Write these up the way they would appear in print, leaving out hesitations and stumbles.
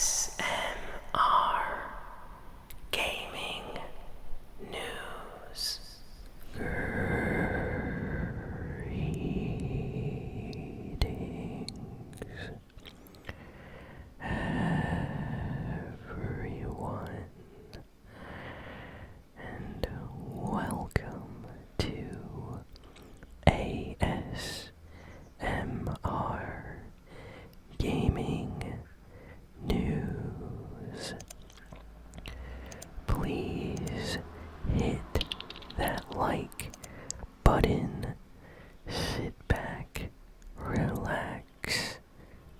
ASMR Gaming News. Greetings, everyone, and welcome to ASMR Gaming News. Please hit that like button, sit back, relax,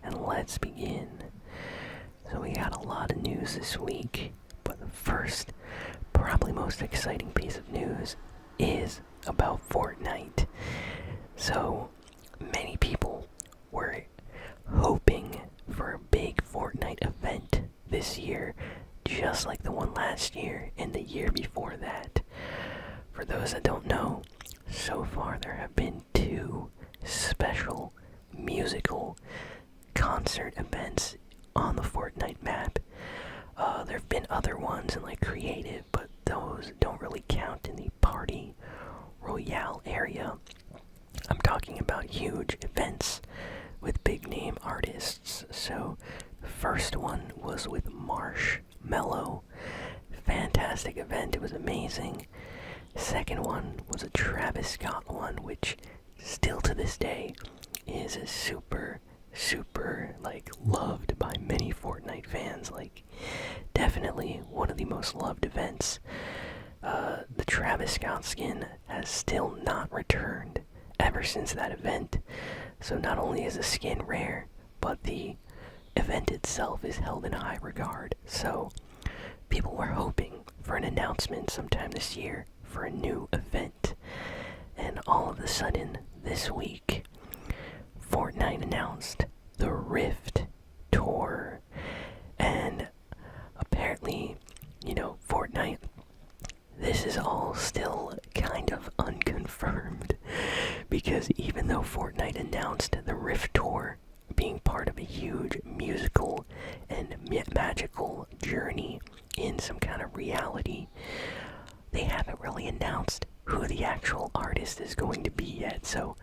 and let's begin. So we got a lot of news this week, but the first, probably most exciting piece of news is about Fortnite. So many people were hoping for a big Fortnite event this year, just like the one last year and the year before that. For those that don't know, so far there have been two special musical concert events on the Fortnite map. There have been other ones in like creative, but those don't really count in the party royale area. I'm talking about huge events with big name artists. So the first one was with Marshmello. Fantastic event, it was amazing. Second one was a Travis Scott one, which still to this day is a super like loved by many Fortnite fans. Like definitely one of the most loved events. The Travis Scott skin has still not returned ever since that event. So not only is the skin rare, but the event itself is held in high regard. So people were hoping for an announcement sometime this year for a new event. And all of a sudden, this week, Fortnite announced the Rift Tour. And apparently, Fortnite, this is all still kind of unconfirmed. Because even though Fortnite announced the Rift Tour being part of a huge musical and magical journey in some kind of reality, they haven't really announced who the actual artist is going to be yet. So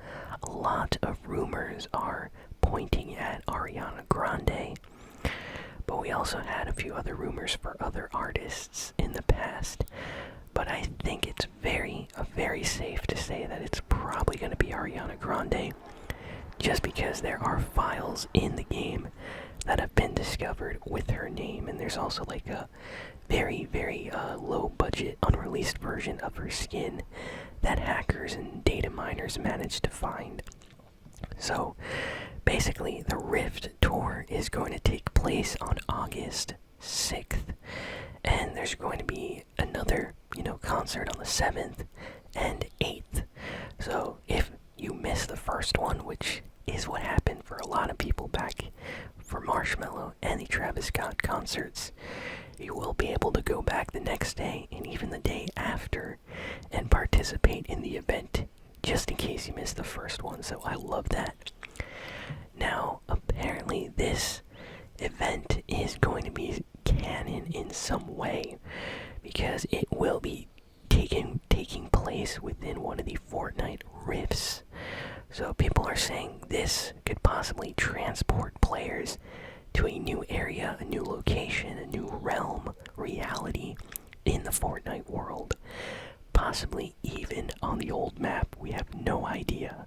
a lot of rumors are pointing at Ariana Grande, but we also had a few other rumors for other artists in the past. But I think it's very safe to say that it's probably going to be Ariana Grande, just because there are files in the game that have been discovered with her name, and there's also like a very low budget unreleased version of her skin that hackers and data miners managed to find. So basically the Rift Tour is going to take place on August 6th, and there's going to be another concert on the 7th and 8th. So if you missed the first one, which is what happened for a lot of people back for Marshmello and the Travis Scott concerts, you will be able to go back the next day and even the day after and participate in the event, just in case you missed the first one. So I love that. Now, apparently this event is going to be canon in some way, because it will be taking place within one of the Fortnite rifts. So people are saying this could possibly transport players to a new area, a new location, a new realm, reality in the Fortnite world. Possibly even on the old map, we have no idea.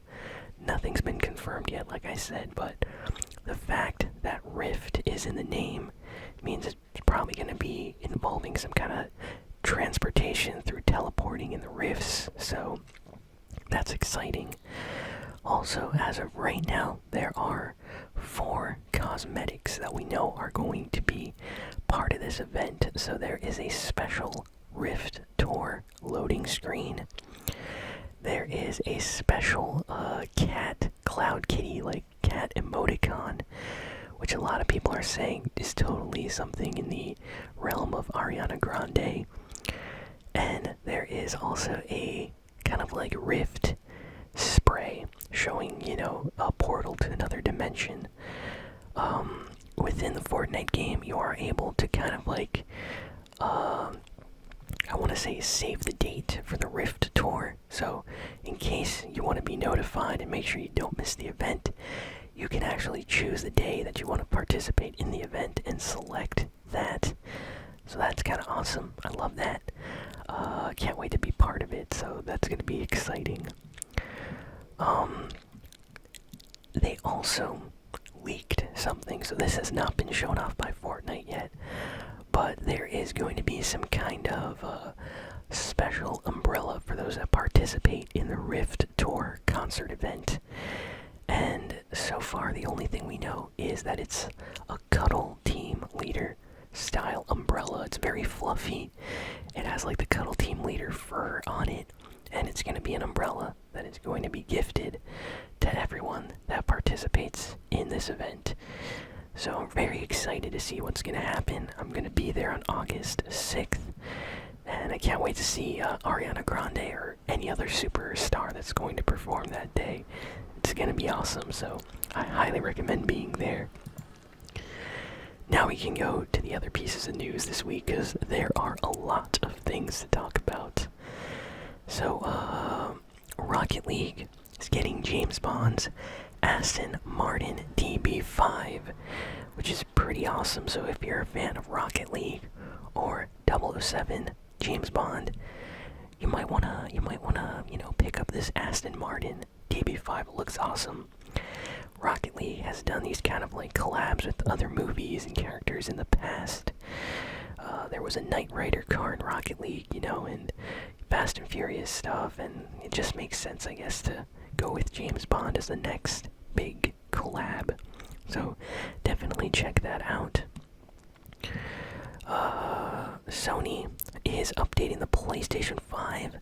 Nothing's been confirmed yet, like I said, but the fact that Rift is in the name means it's probably going to be involving some kind of transportation through teleporting in the rifts, so that's exciting. Also, as of right now, there are 4 cosmetics that we know are going to be part of this event. So there is a special Rift Tour loading screen. There is a special cat, Cloud Kitty, like cat emoticon, which a lot of people are saying is totally something in the realm of Ariana Grande. And there is also a kind of like Rift spray showing, a portal to another dimension. With within the Fortnite game, you are able to kind of like, I want to say save the date for the Rift Tour. So in case you want to be notified and make sure you don't miss the event, you can actually choose the day that you want to participate in the event and select that. So that's kind of awesome. I love that. Can't wait to be part of it, so that's going to be exciting. They also leaked something, so this has not been shown off by Fortnite yet, but there is going to be some kind of special umbrella for those that participate in the Rift Tour concert event. And so far, the only thing we know is that it's a Cuddle Team Leader style umbrella. It's very fluffy. It has like the Cuddle Team Leader fur on it, and it's going to be an umbrella that is going to be gifted to everyone that participates in this event. So I'm very excited to see what's going to happen. I'm going to be there on August 6th, and I can't wait to see Ariana Grande or any other superstar that's going to perform that day. It's going to be awesome, so I highly recommend being there. Now we can go to the other pieces of news this week, because there are a lot of things to talk about. So, Rocket League is getting James Bond's Aston Martin DB5, which is pretty awesome. So if you're a fan of Rocket League or 007 James Bond, you might wanna, pick up this Aston Martin DB5. It looks awesome. Rocket League has done these kind of like collabs with other movies and characters in the past. There was a Knight Rider car in Rocket League, and Fast and Furious stuff, and it just makes sense, I guess, to go with James Bond as the next big collab. So definitely check that out. Sony is updating the PlayStation 5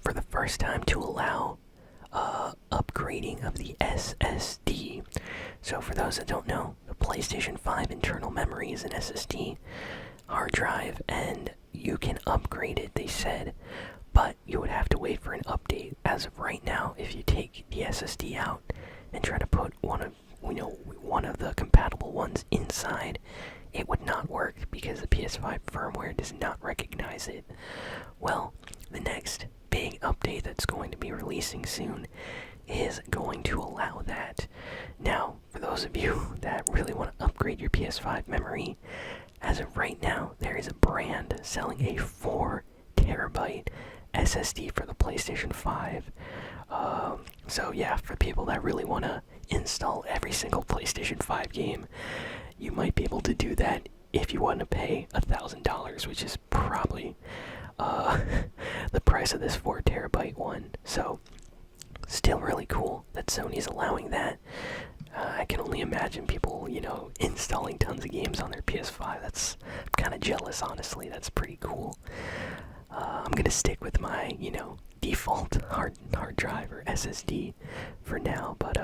for the first time to allow upgrading of the SSD. So for those that don't know, the PlayStation 5 internal memory is an SSD hard drive, and you can upgrade it, they said, but you would have to wait for an update. As of right now, if you take the SSD out and try to put one of the compatible ones inside, it would not work because the PS5 firmware does not recognize it. Well, the next big update that's going to be releasing soon is going to allow that. Now, for those of you that really want to upgrade your PS5 memory, as of right now, there is a brand selling a 4 terabyte SSD for the PlayStation 5. So yeah, for people that really want to install every single PlayStation 5 game, you might be able to do that if you want to pay $1,000, which is probably the price of this 4 terabyte one. So still really cool that Sony's allowing that. I can only imagine people, installing tons of games on their PS5. I'm kind of jealous, honestly. That's pretty cool. I'm gonna stick with my, default hard drive or SSD for now, but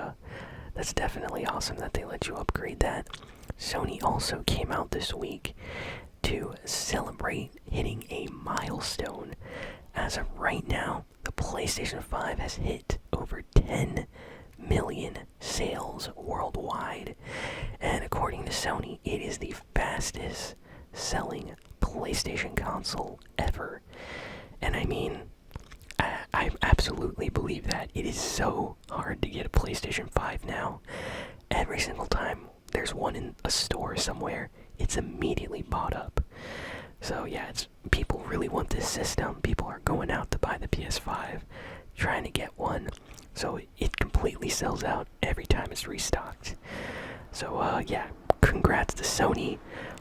that's definitely awesome that they let you upgrade that. Sony also came out this week to celebrate hitting a milestone. As of right now, the PlayStation 5 has hit over 10 million sales worldwide, and according to Sony, it is the fastest selling PlayStation console ever. And I mean, I absolutely believe that. It is so hard to get a PlayStation 5 now. Every single time there's one in a store somewhere, it's immediately bought up. So yeah, people really want this system. People are going out to buy the PS5, trying to get one. So it completely sells out every time it's restocked. So yeah, congrats to Sony.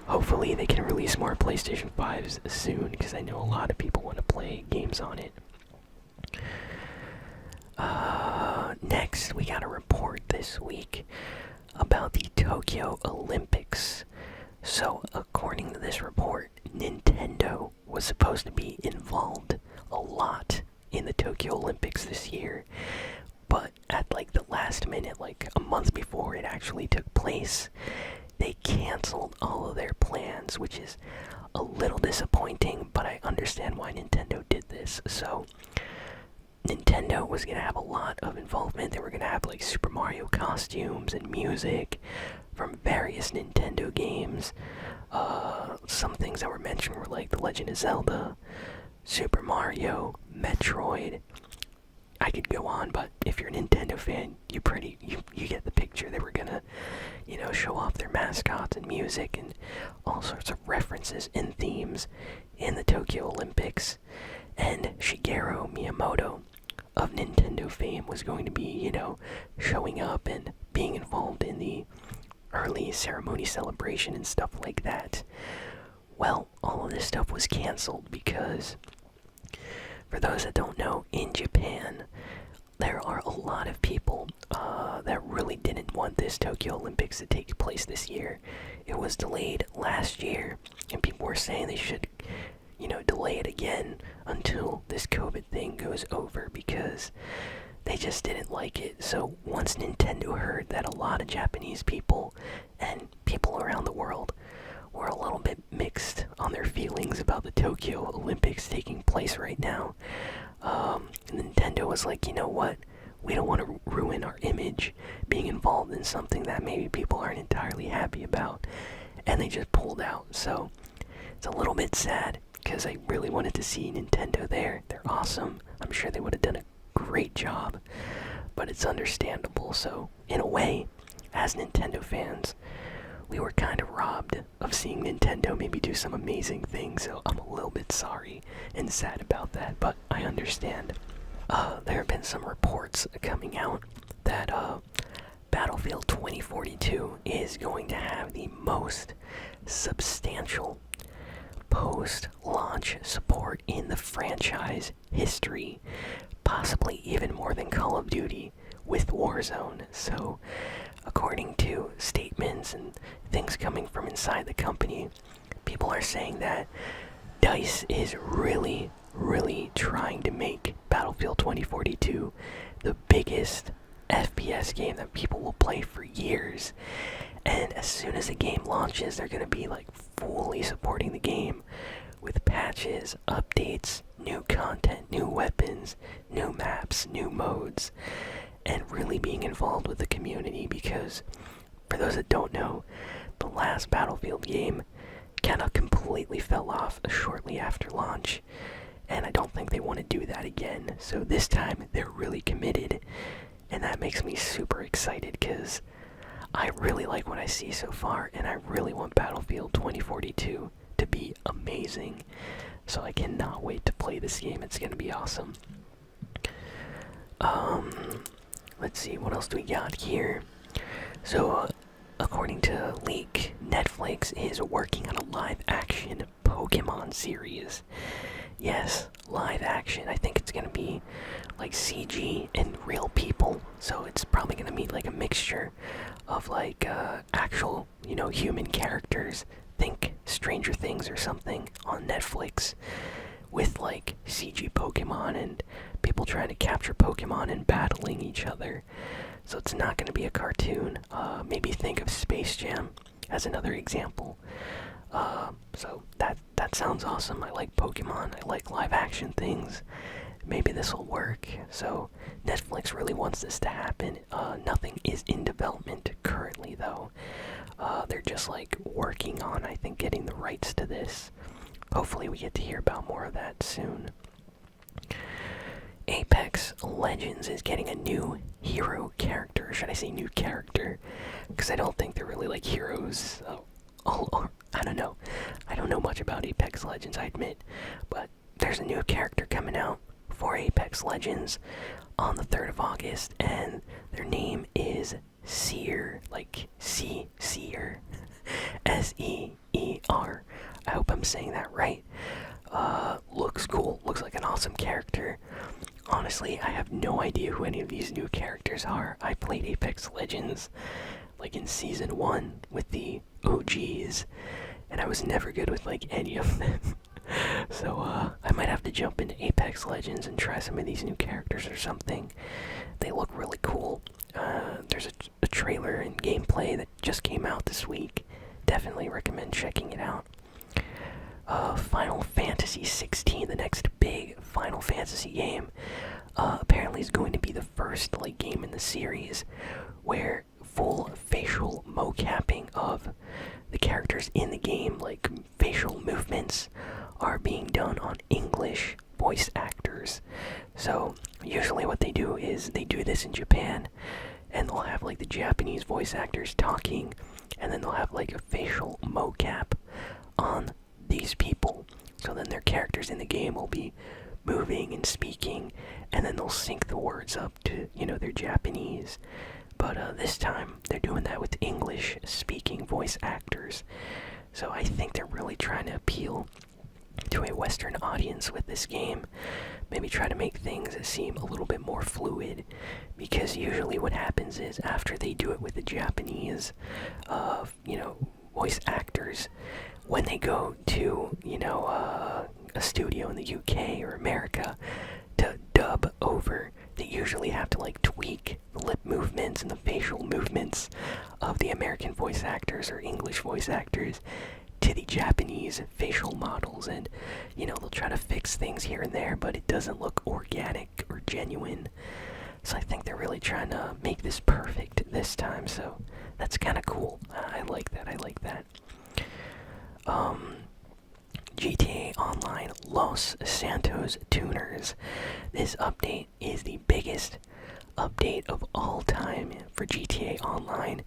Hopefully they can release more PlayStation 5s soon, because I know a lot of people want to play games on it. Next, we got a report this week about the Tokyo Olympics. So, according to this report, Nintendo was supposed to be involved a lot in the Tokyo Olympics this year, but at the last minute, a month before it actually took place, they canceled all of their plans, which is a little disappointing, but I understand why Nintendo did this. So Nintendo was going to have a lot of involvement. They were going to have Super Mario costumes and music, from various Nintendo games. Some things that were mentioned were like The Legend of Zelda, Super Mario, Metroid. I could go on, but if you're a Nintendo fan, you get the picture. They were gonna, show off their mascots and music and all sorts of references and themes in the Tokyo Olympics. And Shigeru Miyamoto of Nintendo fame was going to be, showing up and being involved in the early ceremony celebration and stuff like that. Well, all of this stuff was canceled because, for those that don't know, in Japan, there are a lot of people that really didn't want this Tokyo Olympics to take place this year. It was delayed last year, and people were saying they should, delay it again until this COVID thing goes over because they just didn't like it. So once Nintendo heard that a lot of Japanese people and people around the world were a little bit mixed on their feelings about the Tokyo Olympics taking place right now, Nintendo was like, you know what? We don't want to ruin our image being involved in something that maybe people aren't entirely happy about. And they just pulled out. So it's a little bit sad because I really wanted to see Nintendo there. They're awesome. I'm sure they would have done a great job. But it's understandable. So in a way, as Nintendo fans, we were kind of robbed of seeing Nintendo maybe do some amazing things, so I'm a little bit sorry and sad about that, but I understand. There have been some reports coming out that Battlefield 2042 is going to have the most substantial post-launch support in the franchise history, possibly even more than Call of Duty with Warzone. So according to statements and things coming from inside the company, people are saying that DICE is really, really trying to make Battlefield 2042 the biggest FPS game that people will play for years. And as soon as the game launches, they're going to be like fully supporting the game with patches, updates, new content, new weapons, new maps, new modes, and really being involved with the community because, for those that don't know, the last Battlefield game kind of completely fell off shortly after launch, and I don't think they want to do that again. So this time, they're really committed, and that makes me super excited because I really like what I see so far, and I really want Battlefield 2042 to be amazing. So I cannot wait to play this game. It's going to be awesome. Let's see, what else do we got here? So, according to leak, Netflix is working on a live-action Pokemon series. Yes, live action. I think it's gonna be like CG and real people. So it's probably gonna be like a mixture of like actual, human characters. Think Stranger Things or something on Netflix with like CG Pokemon and people trying to capture Pokemon and battling each other. So it's not going to be a cartoon. Maybe think of Space Jam as another example. So that sounds awesome. I like Pokemon. I like live action things. Maybe this will work. So Netflix really wants this to happen. Nothing is in development currently though. They're just like working on, I think, getting the rights to this. Hopefully we get to hear about more of that soon. Apex Legends is getting a new hero character. Should I say new character? Because I don't think they're really like heroes. I don't know. I don't know much about Apex Legends, I admit. But there's a new character coming out for Apex Legends on the 3rd of August. And their name is Seer. Like Seer. S-E-E-R. I hope I'm saying that right. Looks cool. Looks like an awesome character. Honestly, I have no idea who any of these new characters are. I played Apex Legends like in Season 1 with the OGs, and I was never good with like any of them. So I might have to jump into Apex Legends and try some of these new characters or something. They look really cool. There's a trailer and gameplay that just came out this week. Definitely recommend checking it out. Final Fantasy 16, the next big Final Fantasy game, apparently is going to be the first game in the series where full facial mocapping of the characters in the game, like facial movements, are being done on English voice actors. So usually what they do is they do this in Japan, and they'll have like the Japanese voice actors talking, and then they'll have like a facial mocap on these people. So then their characters in the game will be moving and speaking, and then they'll sync the words up to, their Japanese. But this time, they're doing that with English-speaking voice actors. So I think they're really trying to appeal to a Western audience with this game. Maybe try to make things seem a little bit more fluid. Because usually what happens is, after they do it with the Japanese, voice actors, when they go to, a studio in the UK or America to dub over, they usually have to like tweak the lip movements and the facial movements of the American voice actors or English voice actors to the Japanese facial models, and they'll try to fix things here and there, but it doesn't look organic or genuine. So I think they're really trying to make this perfect this time, so that's kind of cool. I like that. GTA Online Los Santos tuners. This update is the biggest update of all time for GTA Online.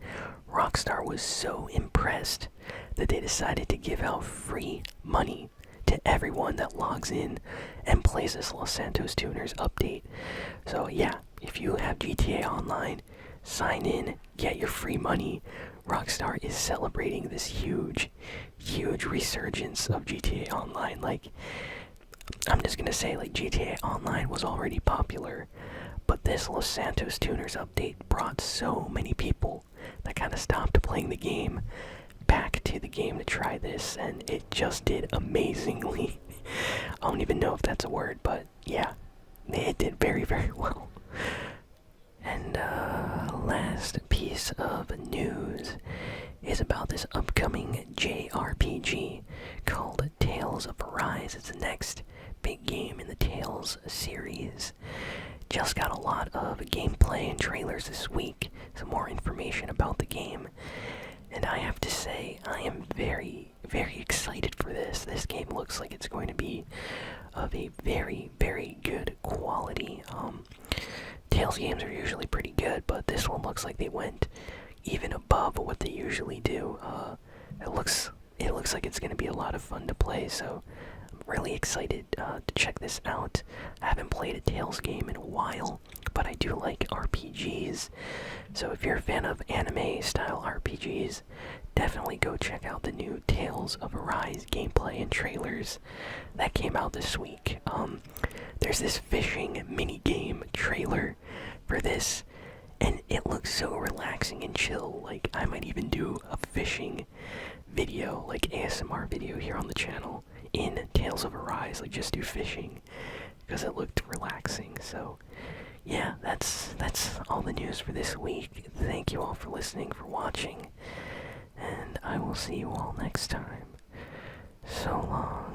Rockstar was so impressed that they decided to give out free money to everyone that logs in and plays this Los Santos tuners update. So yeah, if you have GTA Online, sign in, get your free money. Rockstar is celebrating this huge resurgence of GTA Online. Like, I'm just gonna say, like, GTA Online was already popular, but this Los Santos Tuners update brought so many people that kind of stopped playing the game back to the game to try this, and it just did amazingly. I don't even know if that's a word, but yeah, it did very, very well. And last piece of news is about this upcoming JRPG called Tales of Arise. It's the next big game in the Tales series. Just got a lot of gameplay and trailers this week, some more information about the game. And I have to say, I am very, very excited for this. This game looks like it's going to be of a very, very good quality. Tales games are usually pretty good, but this one looks like they went even above what they usually do. It looks like it's going to be a lot of fun to play, so I'm really excited to check this out. I haven't played a Tales game in a while, but I do like RPGs. So if you're a fan of anime-style RPGs, definitely go check out the new Tales of Arise gameplay and trailers that came out this week. There's this fishing mini-game trailer for this, and it looks so relaxing and chill. Like, I might even do a fishing video, like ASMR video here on the channel in Tales of Arise, like just do fishing, because it looked relaxing. So yeah, that's all the news for this week. Thank you all for listening, for watching, and I will see you all next time. So long.